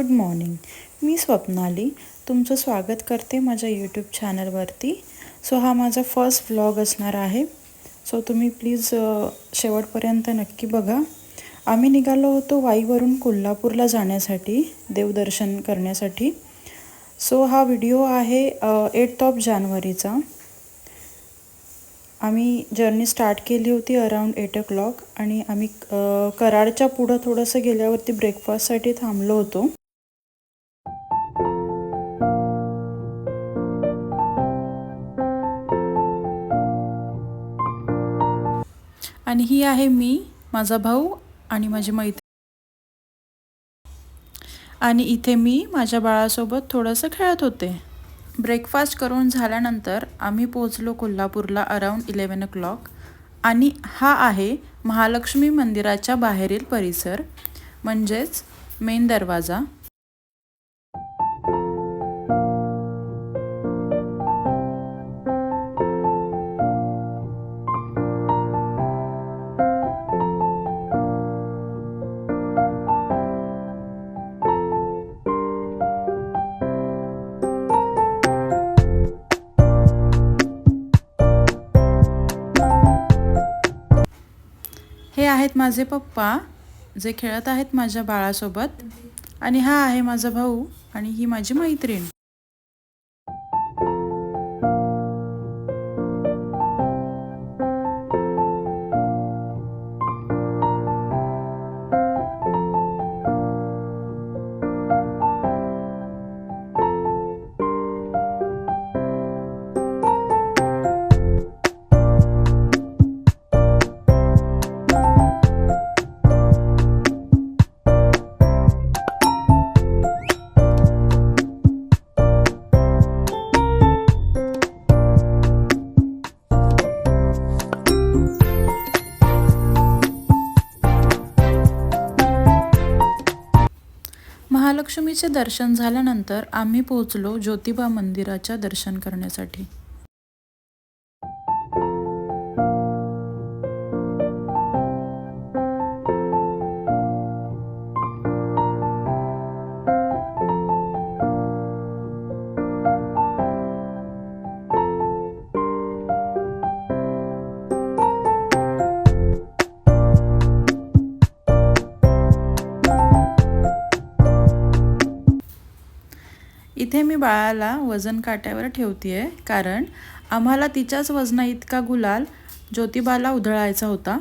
Good morning. मी स्वप्नाली तुमचं स्वागत करते माझ्या यूट्यूब चॅनलवरती. सो हा माझा फर्स्ट व्लॉग असणार आहे. सो तुम्ही प्लीज शेवटपर्यंत नक्की बघा. आम्ही निघालो होतो वाईवरून कोल्हापूरला जाण्यासाठी, देवदर्शन करण्यासाठी. सो हा व्हिडिओ आहे 8 जानेवारीचा. आम्ही जर्नी स्टार्ट केली होती अराउंड 8 o'clock आणि आम्ही कराडच्या पुढं थोडंसं गेल्यावरती ब्रेकफास्टसाठी थांबलो होतो. आणि ही आहे मी, माझा भाऊ आणि माझी मैत्रीण. आणि इथे मी माझ्या बाळासोबत थोडंसं खेळत होते. ब्रेकफास्ट करून झाल्यानंतर आम्ही पोहोचलो कोल्हापूरला अराउंड 11 o'clock. आणि हा आहे महालक्ष्मी मंदिराच्या बाहेरील परिसर, म्हणजेच मेन दरवाजा. हे आहेत माझे पप्पा जे खेळत आहेत माझ्या बाळासोबत. आणि हा आहे माझा भाऊ आणि ही माझी मैत्रीण. महालक्ष्मीचे दर्शन झाल्यानंतर आम्ही पोहोचलो ज्योतिबा मंदिराच्या दर्शन करण्यासाठी. इथे मी बाळाला वजन काट्यावर ठेवतेय, कारण आम्हाला तिच्याच वजना इतका गुलाल ज्योतिबाला उधळायचा होता.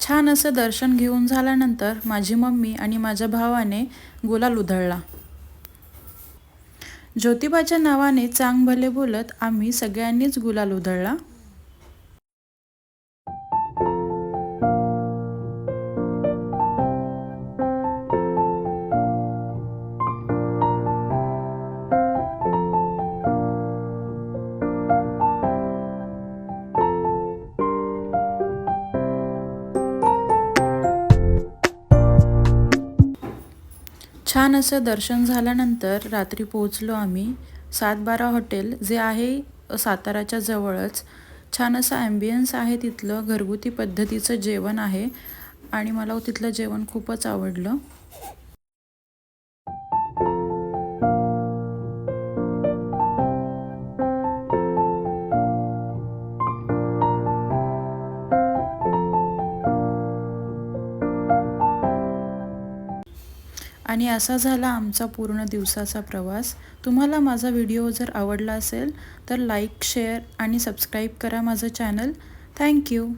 छान असं दर्शन घेऊन झाल्यानंतर माझी मम्मी आणि माझ्या भावाने गुलाल उधळला. ज्योतिबाच्या नावाने चांग भले बोलत आम्ही सगळ्यांनीच गुलाल उधळला. छान असं दर्शन झाल्यानंतर रात्री पोहोचलो आम्ही 712 हॉटेल, जे आहे साताराच्या जवळच. छान असं ॲम्बियन्स आहे तिथलं, घरगुती पद्धतीचं जेवण आहे आणि मला तिथलं जेवण खूपच आवडलं. आणि असा झाला आमचा पूर्ण दिवसाचा प्रवास. तुम्हाला माझा व्हिडिओ जर आवडला असेल तर लाईक, शेअर आणि सबस्क्राईब करा माझं चॅनल. थँक्यू.